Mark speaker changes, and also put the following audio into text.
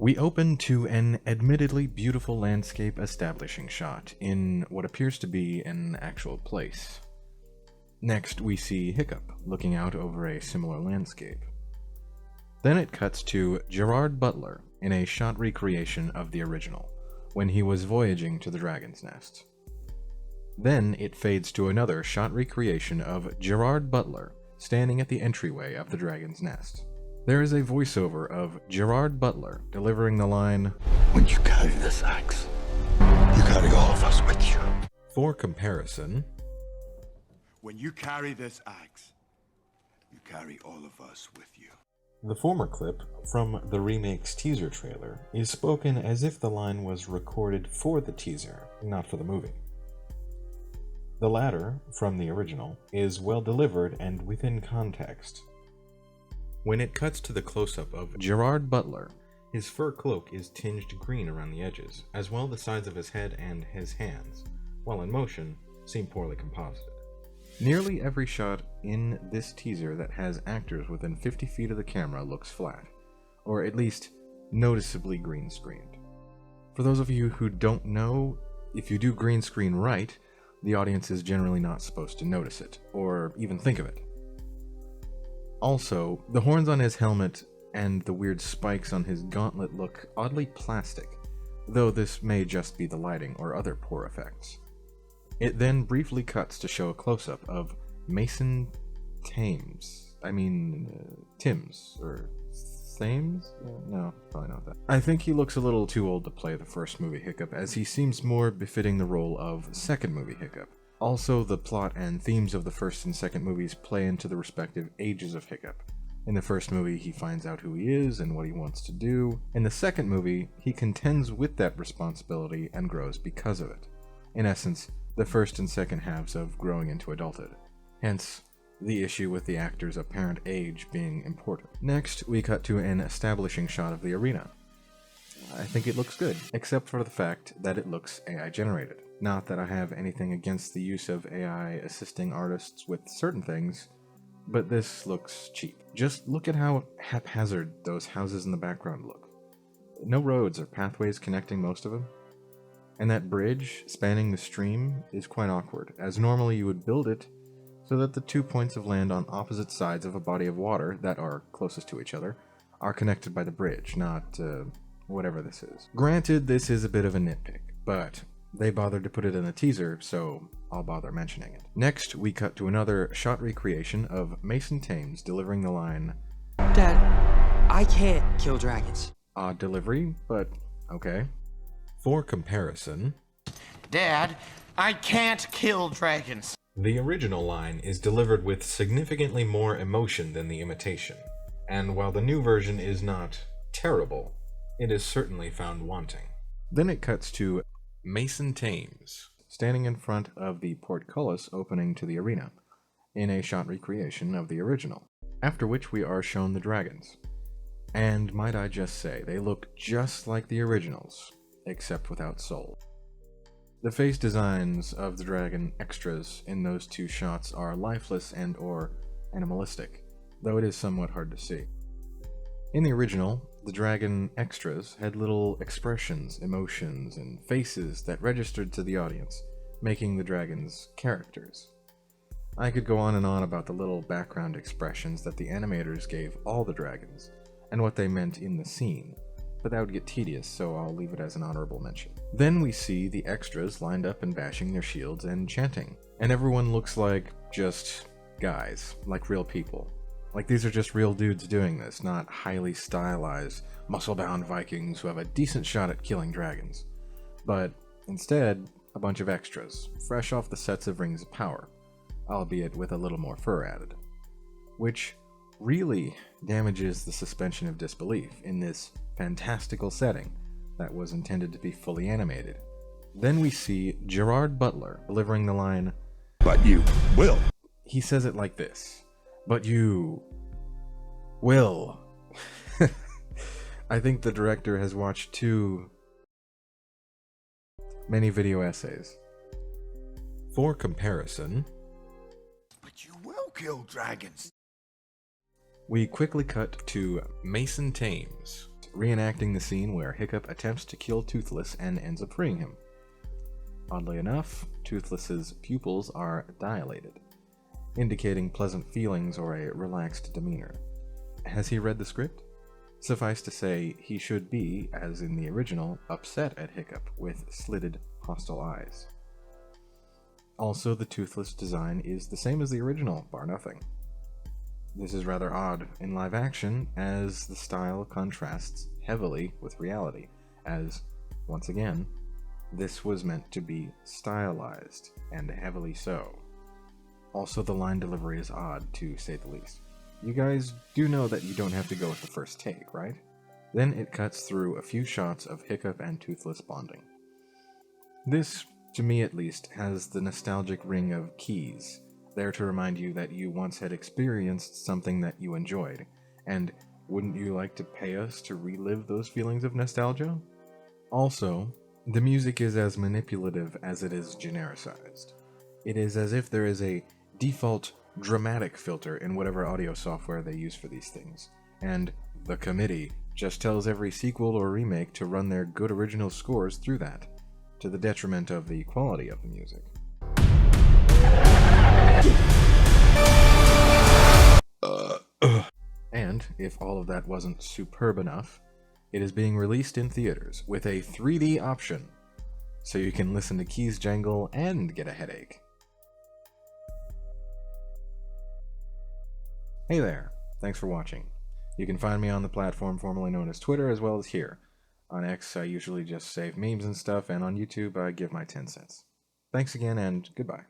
Speaker 1: We open to an admittedly beautiful landscape establishing shot in what appears to be an actual place. Next, we see Hiccup looking out over a similar landscape. Then it cuts to Gerard Butler in a shot recreation of the original, when he was voyaging to the Dragon's Nest. Then it fades to another shot recreation of Gerard Butler standing at the entryway of the Dragon's Nest. There is a voiceover of Gerard Butler delivering the line,
Speaker 2: "When you carry this axe, you carry all of us with you."
Speaker 1: For comparison,
Speaker 2: "When you carry this axe, you carry all of us with you."
Speaker 1: the former clip from the remake's teaser trailer is spoken as if the line was recorded for the teaser, not for the movie. The latter, from the original, is well delivered and within context. When it cuts to the close-up of Gerard Butler, his fur cloak is tinged green around the edges, as well the sides of his head and his hands, while in motion, seem poorly composited. Nearly every shot in this teaser that has actors within 50 feet of the camera looks flat, or at least noticeably green screened. For those of you who don't know, if you do green screen right, the audience is generally not supposed to notice it, or even think of it. Also, the horns on his helmet and the weird spikes on his gauntlet look oddly plastic, though this may just be the lighting or other poor effects. It then briefly cuts to show a close-up of Mason Thames. Timms, or Thames? No, probably not that. I think he looks a little too old to play the first movie Hiccup, as he seems more befitting the role of second movie Hiccup. Also, the plot and themes of the first and second movies play into the respective ages of Hiccup. In the first movie, he finds out who he is and what he wants to do. In the second movie, he contends with that responsibility and grows because of it. In essence, the first and second halves of growing into adulthood. Hence, the issue with the actor's apparent age being important. Next, we cut to an establishing shot of the arena. I think it looks good, except for the fact that it looks AI generated. Not that I have anything against the use of AI assisting artists with certain things, but this looks cheap. Just look at how haphazard those houses in the background look. No roads or pathways connecting most of them. And that bridge spanning the stream is quite awkward, as normally you would build it so that the 2 points of land on opposite sides of a body of water that are closest to each other are connected by the bridge, not whatever this is. Granted, this is a bit of a nitpick, but they bothered to put it in the teaser, so I'll bother mentioning it. Next, we cut to another shot recreation of Mason Thames delivering the line,
Speaker 3: "Dad, I can't kill dragons."
Speaker 1: Odd delivery, but okay. For comparison,
Speaker 4: "Dad, I can't kill dragons."
Speaker 1: The original line is delivered with significantly more emotion than the imitation, and while the new version is not terrible, it is certainly found wanting. Then it cuts to Mason Thames standing in front of the portcullis opening to the arena, in a shot recreation of the original, after which we are shown the dragons. And might I just say, they look just like the originals, except without soul. The face designs of the dragon extras in those two shots are lifeless and or animalistic, though it is somewhat hard to see. In the original, the dragon extras had little expressions, emotions, and faces that registered to the audience, making the dragons characters. I could go on and on about the little background expressions that the animators gave all the dragons, and what they meant in the scene, but that would get tedious, so I'll leave it as an honorable mention. Then we see the extras lined up and bashing their shields and chanting, and everyone looks like just guys, like real people. Like these are just real dudes doing this, not highly stylized, muscle-bound Vikings who have a decent shot at killing dragons. But instead, a bunch of extras, fresh off the sets of Rings of Power, albeit with a little more fur added. Which really damages the suspension of disbelief in this fantastical setting that was intended to be fully animated. Then we see Gerard Butler delivering the line,
Speaker 2: "But you will."
Speaker 1: He says it like this, "But you will." I think the director has watched too many video essays. For comparison,
Speaker 2: "But you will kill dragons."
Speaker 1: we quickly cut to Mason Thames reenacting the scene where Hiccup attempts to kill Toothless and ends up freeing him. Oddly enough, Toothless's pupils are dilated, indicating pleasant feelings or a relaxed demeanor. Has he read the script? Suffice to say, he should be, as in the original, upset at Hiccup with slitted, hostile eyes. Also, the Toothless design is the same as the original, bar nothing. This is rather odd in live action, as the style contrasts heavily with reality, as, once again, this was meant to be stylized, and heavily so. Also, the line delivery is odd, to say the least. You guys do know that you don't have to go with the first take, right? Then it cuts through a few shots of Hiccup and Toothless bonding. This, to me at least, has the nostalgic ring of Keys, there to remind you that you once had experienced something that you enjoyed, and wouldn't you like to pay us to relive those feelings of nostalgia? Also, the music is as manipulative as it is genericized. It is as if there is a default dramatic filter in whatever audio software they use for these things, and the committee just tells every sequel or remake to run their good original scores through that, to the detriment of the quality of the music. And, if all of that wasn't superb enough, it is being released in theaters with a 3D option, so you can listen to keys jangle and get a headache. Hey there, thanks for watching. You can find me on the platform formerly known as Twitter, as well as here. On X, I usually just save memes and stuff, and on YouTube, I give my 10 cents. Thanks again, and goodbye.